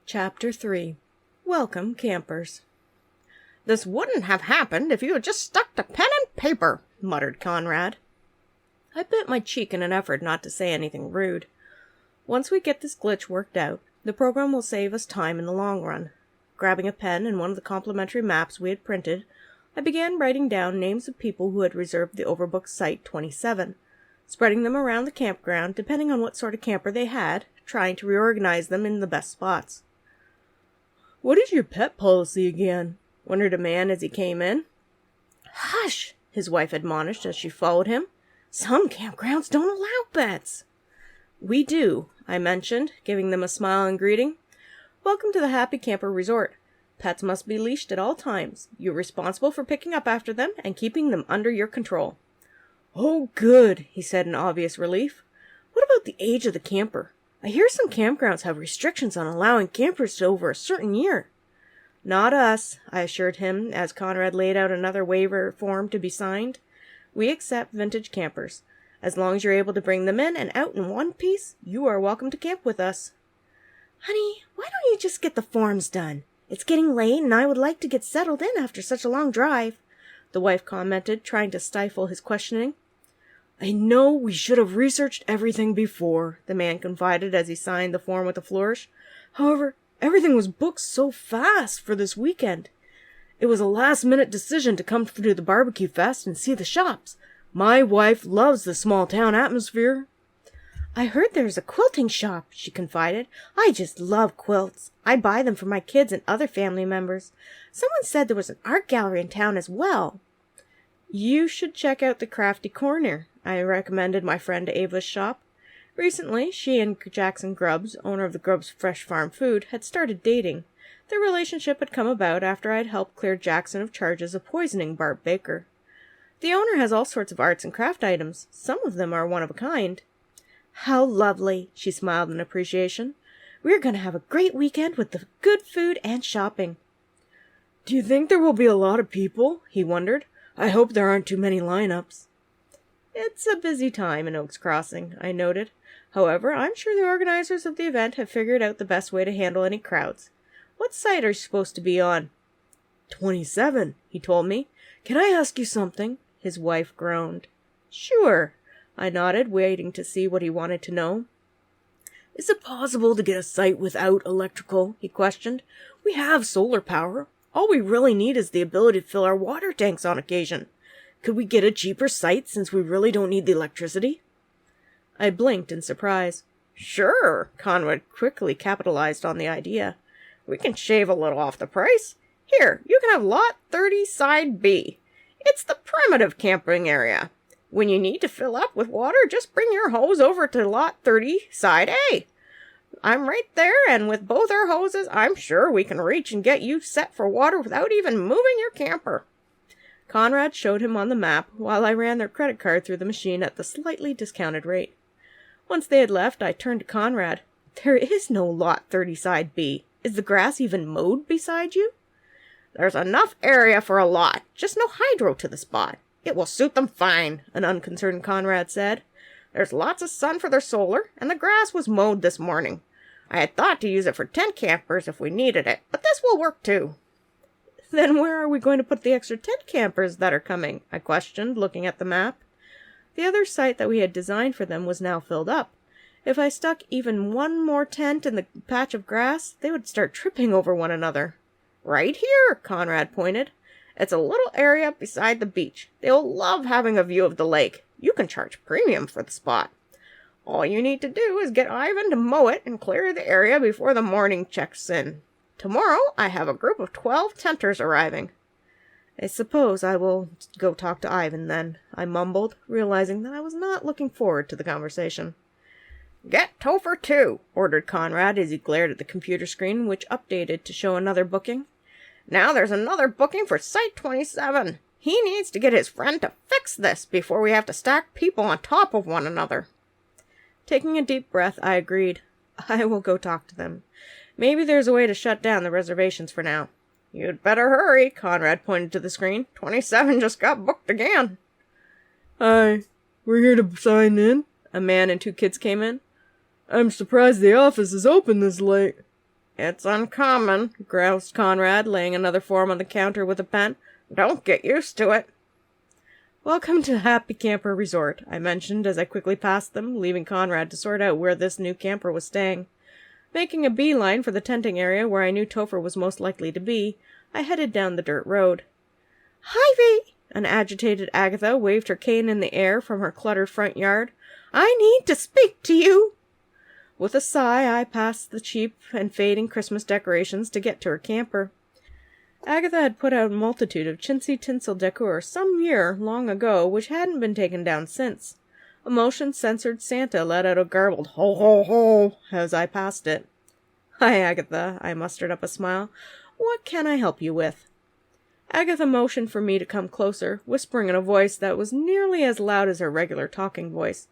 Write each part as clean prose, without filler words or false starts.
Chapter 3. Welcome, Campers. "This wouldn't have happened if you had just stuck to pen and paper," muttered Conrad. I bit my cheek in an effort not to say anything rude. Once we get this glitch worked out, the program will save us time in the long run. Grabbing a pen and one of the complimentary maps we had printed, I began writing down names of people who had reserved the overbooked Site 27, spreading them around the campground depending on what sort of camper they had, trying to reorganize them in the best spots. "What is your pet policy again?" wondered a man as he came in. "Hush!" his wife admonished as she followed him. "Some campgrounds don't allow pets." "We do," I mentioned, giving them a smile and greeting. "Welcome to the Happy Camper Resort. Pets must be leashed at all times. You're responsible for picking up after them and keeping them under your control." "Oh, good," he said in obvious relief. "What about the age of the camper? I hear some campgrounds have restrictions on allowing campers to over a certain year." "Not us," I assured him as Conrad laid out another waiver form to be signed. "We accept vintage campers. As long as you're able to bring them in and out in one piece, you are welcome to camp with us." "Honey, why don't you just get the forms done? It's getting late and I would like to get settled in after such a long drive," the wife commented, trying to stifle his questioning. "I know we should have researched everything before," the man confided as he signed the form with a flourish. "However, everything was booked so fast for this weekend. It was a last-minute decision to come to the barbecue fest and see the shops. My wife loves the small-town atmosphere." "I heard there's a quilting shop," she confided. "I just love quilts. I buy them for my kids and other family members. Someone said there was an art gallery in town as well." "You should check out the Crafty Corner," I recommended my friend Ava's shop. Recently, she and Jackson Grubbs, owner of the Grubbs Fresh Farm Food, had started dating. Their relationship had come about after I had helped clear Jackson of charges of poisoning Barb Baker. The owner has all sorts of arts and craft items. Some of them are one of a kind. "How lovely," she smiled in appreciation. "We're going to have a great weekend with the good food and shopping." "Do you think there will be a lot of people?" he wondered. "I hope there aren't too many lineups." "It's a busy time in Oaks Crossing," I noted. "However, I'm sure the organizers of the event have figured out the best way to handle any crowds. What site are you supposed to be on?" 27, he told me. "Can I ask you something?" His wife groaned. "Sure," I nodded, waiting to see what he wanted to know. "Is it possible to get a site without electrical?" he questioned. "We have solar power. All we really need is the ability to fill our water tanks on occasion. Could we get a cheaper site since we really don't need the electricity?" I blinked in surprise. "Sure," Conrad quickly capitalized on the idea. "We can shave a little off the price. Here, you can have Lot 30, Side B. It's the primitive camping area. When you need to fill up with water, just bring your hose over to Lot 30, Side A. I'm right there, and with both our hoses, I'm sure we can reach and get you set for water without even moving your camper." Conrad showed him on the map while I ran their credit card through the machine at the slightly discounted rate. Once they had left, I turned to Conrad. "There is no Lot 30 Side B. Is the grass even mowed beside you?" "There's enough area for a lot, just no hydro to the spot. It will suit them fine," an unconcerned Conrad said. "There's lots of sun for their solar, and the grass was mowed this morning. I had thought to use it for tent campers if we needed it, but this will work too." "Then where are we going to put the extra tent campers that are coming?" I questioned, looking at the map. The other site that we had designed for them was now filled up. If I stuck even one more tent in the patch of grass, they would start tripping over one another. "Right here," Conrad pointed. "It's a little area beside the beach. They'll love having a view of the lake. You can charge premium for the spot. All you need to do is get Ivan to mow it and clear the area before the morning checks in. Tomorrow I have a group of 12 tenters arriving." "I suppose I will go talk to Ivan then," I mumbled, realizing that I was not looking forward to the conversation. "Get Topher too," ordered Conrad as he glared at the computer screen, which updated to show another booking. "Now there's another booking for Site 27. He needs to get his friend to fix this before we have to stack people on top of one another." Taking a deep breath, I agreed. "I will go talk to them. Maybe there's a way to shut down the reservations for now." "You'd better hurry," Conrad pointed to the screen. 27 just got booked again. "Hi, we're here to sign in." A man and two kids came in. "I'm surprised the office is open this late." It's uncommon, groused Conrad, laying another form on the counter with a pen. Don't get used to it. Welcome to Happy Camper Resort, I mentioned as I quickly passed them, leaving Conrad to sort out where this new camper was staying. Making a beeline for the tenting area where I knew Topher was most likely to be, I headed down the dirt road. "Ivy!" An agitated Agatha waved her cane in the air from her cluttered front yard. "I need to speak to you." With a sigh, I passed the cheap and fading Christmas decorations to get to her camper. Agatha had put out a multitude of chintzy tinsel decor some year long ago which hadn't been taken down since. A motion-censored Santa let out a garbled ho ho ho as I passed it. "Hi, Agatha," I mustered up a smile. "What can I help you with?" Agatha motioned for me to come closer, whispering in a voice that was nearly as loud as her regular talking voice.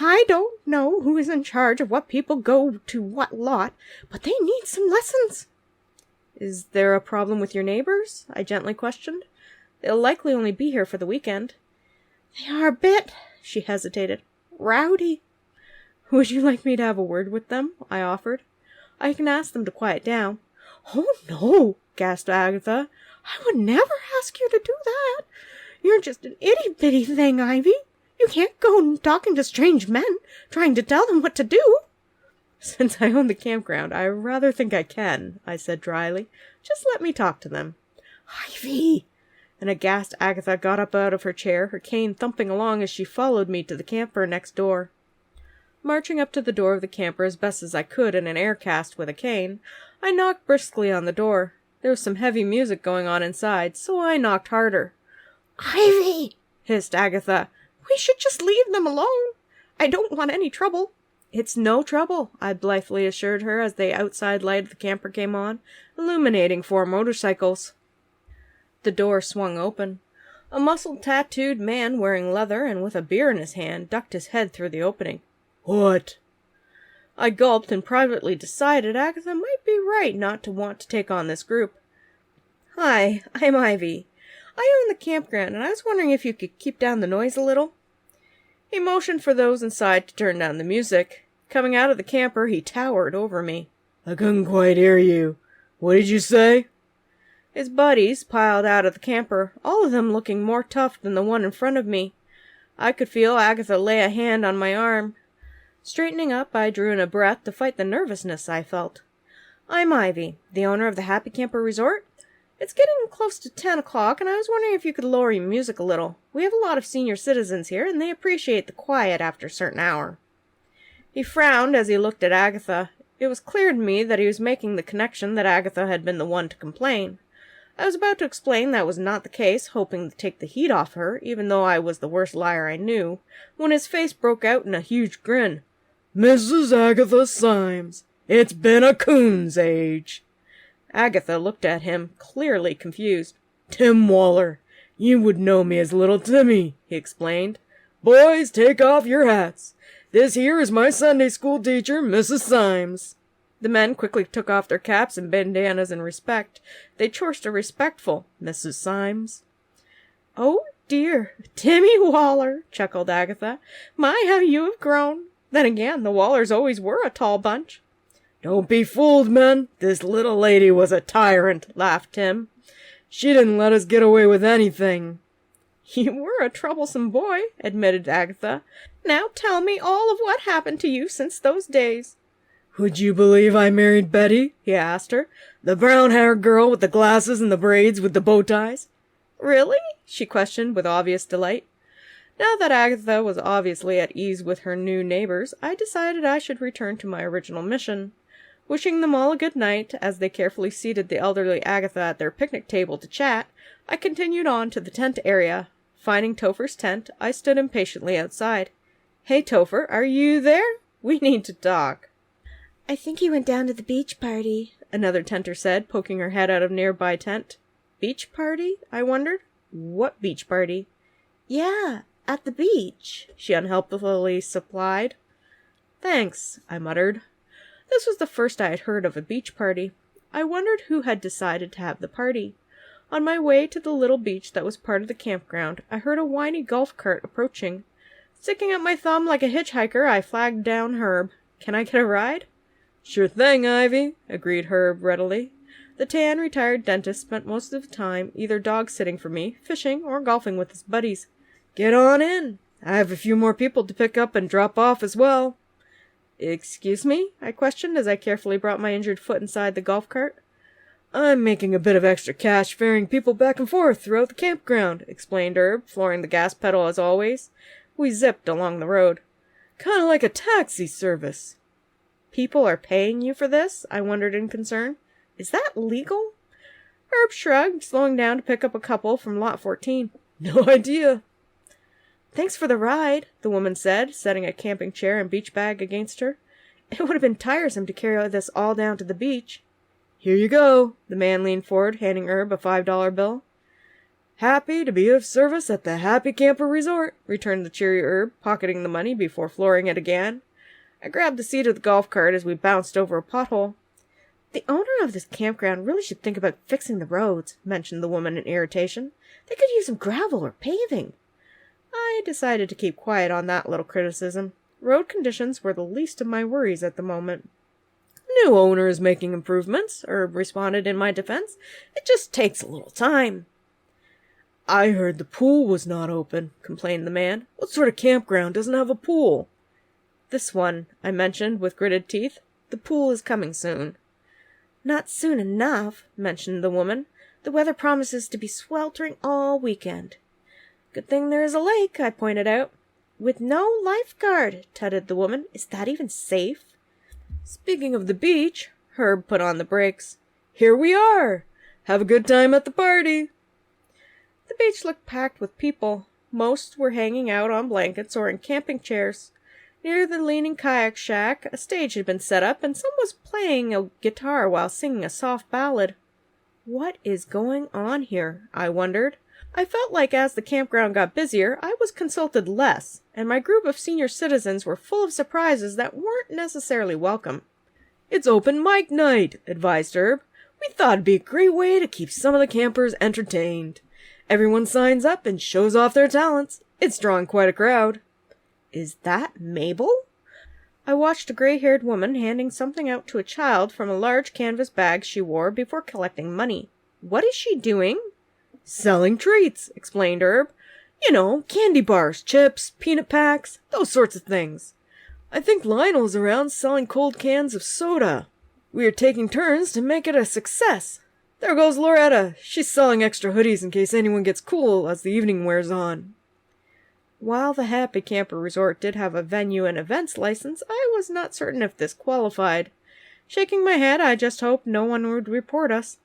"I don't know who is in charge of what people go to what lot, but they need some lessons." "Is there a problem with your neighbors?" I gently questioned. "They'll likely only be here for the weekend." "They are a bit," she hesitated, "rowdy." "Would you like me to have a word with them?" I offered. "I can ask them to quiet down." "Oh, no," gasped Agatha. "I would never ask you to do that. You're just an itty-bitty thing, Ivy. You can't go talking to strange men, trying to tell them what to do." "Since I own the campground, I rather think I can," I said dryly. "Just let me talk to them." "Ivy!" An aghast Agatha got up out of her chair, her cane thumping along as she followed me to the camper next door. Marching up to the door of the camper as best as I could in an air cast with a cane, I knocked briskly on the door. There was some heavy music going on inside, so I knocked harder. "Ivy!" hissed Agatha. "We should just leave them alone. I don't want any trouble." "It's no trouble," I blithely assured her as the outside light of the camper came on, illuminating 4 motorcycles. The door swung open. A muscle-tattooed man wearing leather and with a beer in his hand ducked his head through the opening. "What?" I gulped and privately decided Agatha might be right not to want to take on this group. "Hi, I'm Ivy. I own the campground, and I was wondering if you could keep down the noise a little." He motioned for those inside to turn down the music. Coming out of the camper, he towered over me. I couldn't quite hear you. What did you say? His buddies piled out of the camper, all of them looking more tough than the one in front of me. I could feel Agatha lay a hand on my arm. Straightening up, I drew in a breath to fight the nervousness I felt. "I'm Ivy, the owner of the Happy Camper Resort. It's getting close to 10 o'clock, and I was wondering if you could lower your music a little. We have a lot of senior citizens here, and they appreciate the quiet after a certain hour." He frowned as he looked at Agatha. It was clear to me that he was making the connection that Agatha had been the one to complain. I was about to explain that was not the case, hoping to take the heat off her, even though I was the worst liar I knew, when his face broke out in a huge grin. "Mrs. Agatha Symes, it's been a coon's age." Agatha looked at him, clearly confused. "Tim Waller, you would know me as Little Timmy," he explained. "Boys, take off your hats. This here is my Sunday school teacher, Mrs. Symes." The men quickly took off their caps and bandanas in respect. They chorsed a respectful "Mrs. Symes." "Oh, dear, Timmy Waller," chuckled Agatha. "My, how you have grown. Then again, the Wallers always were a tall bunch." "Don't be fooled, men. This little lady was a tyrant," laughed Tim. "She didn't let us get away with anything." "You were a troublesome boy," admitted Agatha. "Now tell me all of what happened to you since those days." "Would you believe I married Betty?" he asked her. "The brown-haired girl with the glasses and the braids with the bow ties." "Really?" she questioned with obvious delight. Now that Agatha was obviously at ease with her new neighbors, I decided I should return to my original mission. Wishing them all a good night, as they carefully seated the elderly Agatha at their picnic table to chat, I continued on to the tent area. Finding Topher's tent, I stood impatiently outside. "Hey, Topher, are you there? We need to talk." "I think he went down to the beach party," another tenter said, poking her head out of nearby tent. "Beach party?" I wondered. "What beach party?" "Yeah, at the beach," she unhelpfully supplied. "Thanks," I muttered. This was the first I had heard of a beach party. I wondered who had decided to have the party. On my way to the little beach that was part of the campground, I heard a whiny golf cart approaching. Sticking up my thumb like a hitchhiker, I flagged down Herb. "Can I get a ride?" Sure thing, Ivy, agreed Herb readily. The tan, retired dentist spent most of the time either dog-sitting for me, fishing, or golfing with his buddies. Get on in. I have a few more people to pick up and drop off as well. Excuse me? I questioned as I carefully brought my injured foot inside the golf cart. I'm making a bit of extra cash ferrying people back and forth throughout the campground, explained Herb, flooring the gas pedal as always. We zipped along the road. Kind of like a taxi service. People are paying you for this? I wondered in concern. Is that legal? Herb shrugged, slowing down to pick up a couple from lot 14. No idea. Thanks for the ride, the woman said, setting a camping chair and beach bag against her. It would have been tiresome to carry this all down to the beach. Here you go. The man leaned forward, handing Herb a $5 bill. Happy to be of service at the Happy Camper Resort, returned the cheery Herb, pocketing the money before flooring it again. I grabbed the seat of the golf cart as we bounced over a pothole. The owner of this campground really should think about fixing the roads, mentioned the woman in irritation. They could use some gravel or paving. I decided to keep quiet on that little criticism. Road conditions were the least of my worries at the moment. New owner is making improvements, Herb responded in my defense. It just takes a little time. I heard the pool was not open, complained the man. What sort of campground doesn't have a pool? This one, I mentioned with gritted teeth. The pool is coming soon. Not soon enough, mentioned the woman. The weather promises to be sweltering all weekend. Good thing there is a lake, I pointed out. With no lifeguard, tutted the woman. Is that even safe? Speaking of the beach, Herb put on the brakes. Here we are. Have a good time at the party. The beach looked packed with people. Most were hanging out on blankets or in camping chairs. Near the leaning kayak shack, a stage had been set up, and someone was playing a guitar while singing a soft ballad. What is going on here? I wondered. I felt like as the campground got busier, I was consulted less, and my group of senior citizens were full of surprises that weren't necessarily welcome. It's open mic night, advised Herb. We thought it'd be a great way to keep some of the campers entertained. Everyone signs up and shows off their talents. It's drawing quite a crowd. Is that Mabel? I watched a gray-haired woman handing something out to a child from a large canvas bag she wore before collecting money. What is she doing? Selling treats, explained Herb. You know, candy bars, chips, peanut packs, those sorts of things. I think Lionel's around selling cold cans of soda. We are taking turns to make it a success. There goes Loretta. She's selling extra hoodies in case anyone gets cool as the evening wears on. While the Happy Camper Resort did have a venue and events license, I was not certain if this qualified. Shaking my head, I just hoped no one would report us.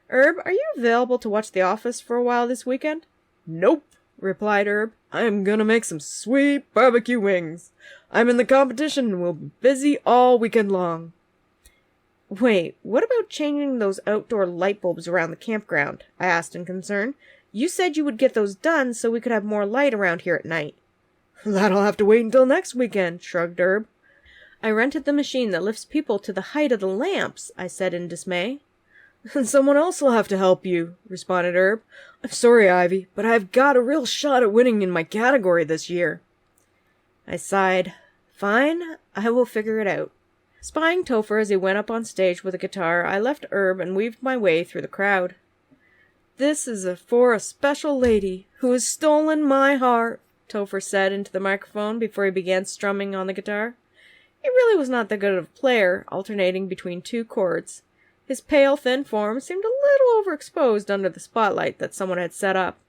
Herb, are you available to watch The Office for a while this weekend? Nope, replied Herb. I'm gonna make some sweet barbecue wings. I'm in the competition and will be busy all weekend long. Wait, what about changing those outdoor light bulbs around the campground? I asked in concern. You said you would get those done so we could have more light around here at night. That'll have to wait until next weekend, shrugged Herb. I rented the machine that lifts people to the height of the lamps, I said in dismay. Someone else will have to help you, responded Herb. I'm sorry, Ivy, but I've got a real shot at winning in my category this year. I sighed. Fine, I will figure it out. Spying Topher as he went up on stage with a guitar, I left Herb and weaved my way through the crowd. This is for a special lady who has stolen my heart, Topher said into the microphone before he began strumming on the guitar. He really was not that good of a player, alternating between two chords. His pale, thin form seemed a little overexposed under the spotlight that someone had set up.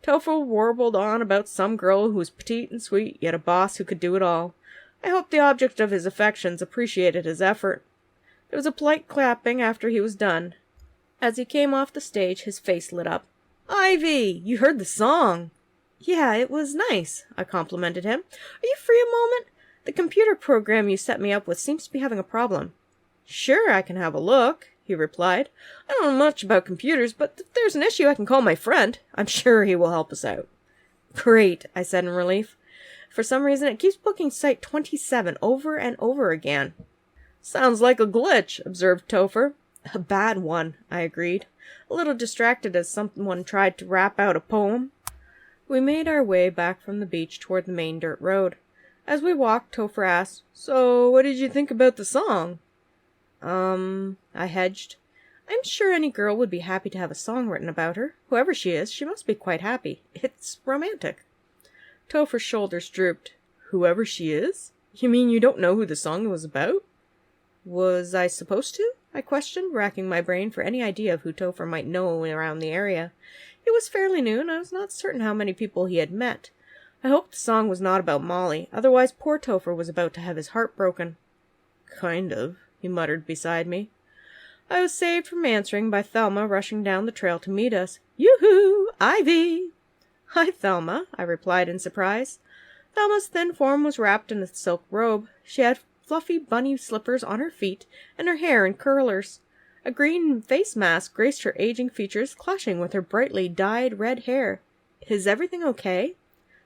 Topher warbled on about some girl who was petite and sweet, yet a boss who could do it all. I hoped the object of his affections appreciated his effort. There was a polite clapping after he was done. As he came off the stage, his face lit up. Ivy, you heard the song. Yeah, it was nice, I complimented him. Are you free a moment? The computer program you set me up with seems to be having a problem. Sure, I can have a look, he replied. I don't know much about computers, but if there's an issue, I can call my friend. I'm sure he will help us out. Great, I said in relief. For some reason, it keeps booking Site 27 over and over again. Sounds like a glitch, observed Topher. A bad one, I agreed, a little distracted as someone tried to rap out a poem. We made our way back from the beach toward the main dirt road. As we walked, Topher asked, So, what did you think about the song? I hedged. I'm sure any girl would be happy to have a song written about her. Whoever she is, she must be quite happy. It's romantic. Topher's shoulders drooped. Whoever she is? You mean you don't know who the song was about? Was I supposed to? I questioned, racking my brain for any idea of who Topher might know around the area. It was fairly new, and I was not certain how many people he had met. I hoped the song was not about Molly, otherwise poor Topher was about to have his heart broken. Kind of, he muttered beside me. I was saved from answering by Thelma rushing down the trail to meet us. Yoo-hoo! Ivy! Hi, Thelma, I replied in surprise. Thelma's thin form was wrapped in a silk robe. She had fluffy bunny slippers on her feet, and her hair in curlers. A green face mask graced her aging features, clashing with her brightly dyed red hair. Is everything okay?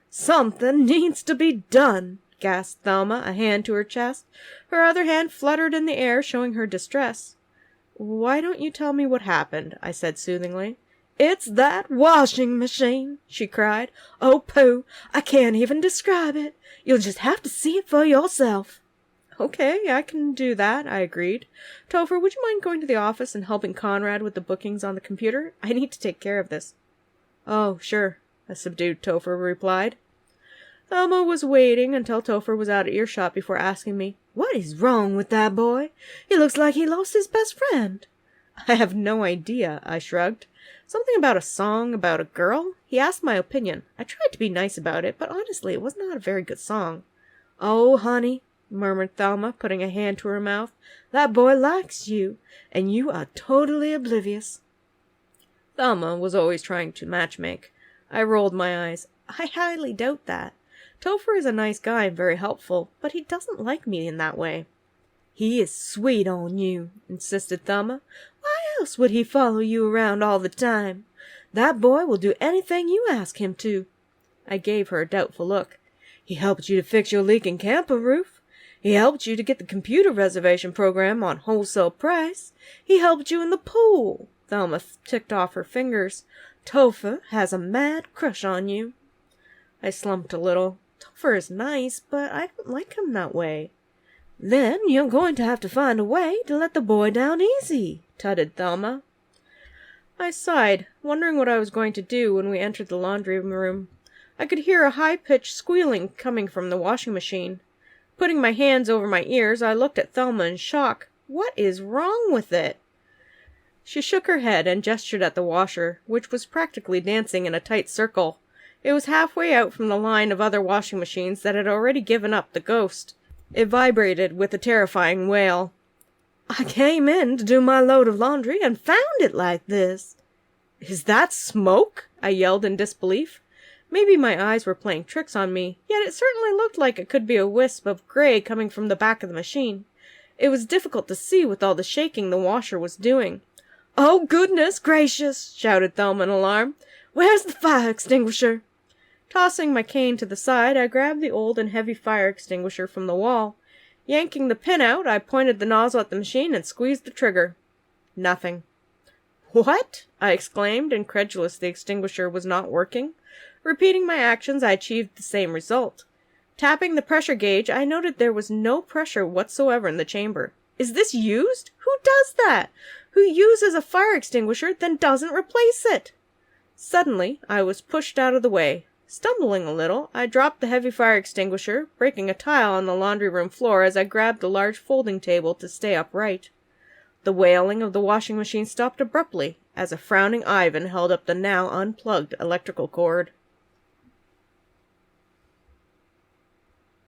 Something needs to be done, gasped Thelma, a hand to her chest. Her other hand fluttered in the air, showing her distress. Why don't you tell me what happened? I said soothingly. It's that washing machine, she cried. Oh, pooh, I can't even describe it. You'll just have to see it for yourself. Okay, I can do that, I agreed. Topher, would you mind going to the office and helping Conrad with the bookings on the computer? I need to take care of this. Oh, sure, a subdued Topher replied. Thelma was waiting until Topher was out of earshot before asking me, What is wrong with that boy? He looks like he lost his best friend. I have no idea, I shrugged. Something about a song about a girl? He asked my opinion. I tried to be nice about it, but honestly, it was not a very good song. Oh, honey, murmured Thelma, putting a hand to her mouth, that boy likes you, and you are totally oblivious. Thelma was always trying to matchmake. I rolled my eyes. I highly doubt that. Topher is a nice guy and very helpful, but he doesn't like me in that way. He is sweet on you, insisted Thelma. Why else would he follow you around all the time? That boy will do anything you ask him to. I gave her a doubtful look. He helped you to fix your leaking camper roof. He helped you to get the computer reservation program on wholesale price. He helped you in the pool. Thelma ticked off her fingers. Topher has a mad crush on you. I slumped a little. Topher is nice, but I don't like him that way. Then you're going to have to find a way to let the boy down easy, tutted Thelma. I sighed, wondering what I was going to do when we entered the laundry room. I could hear a high-pitched squealing coming from the washing machine. Putting my hands over my ears, I looked at Thelma in shock. What is wrong with it? She shook her head and gestured at the washer, which was practically dancing in a tight circle. It was halfway out from the line of other washing machines that had already given up the ghost. It vibrated with a terrifying wail. I came in to do my load of laundry and found it like this. Is that smoke? I yelled in disbelief. Maybe my eyes were playing tricks on me, yet it certainly looked like it could be a wisp of gray coming from the back of the machine. It was difficult to see with all the shaking the washer was doing. Oh, goodness gracious! Shouted Thelma in alarm. Where's the fire extinguisher? Tossing my cane to the side, I grabbed the old and heavy fire extinguisher from the wall. Yanking the pin out, I pointed the nozzle at the machine and squeezed the trigger. Nothing. What? I exclaimed, incredulous the extinguisher was not working. Repeating my actions, I achieved the same result. Tapping the pressure gauge, I noted there was no pressure whatsoever in the chamber. Is this used? Who does that? Who uses a fire extinguisher, then doesn't replace it? Suddenly, I was pushed out of the way. Stumbling a little, I dropped the heavy fire extinguisher, breaking a tile on the laundry room floor as I grabbed the large folding table to stay upright. The wailing of the washing machine stopped abruptly as a frowning Ivan held up the now unplugged electrical cord.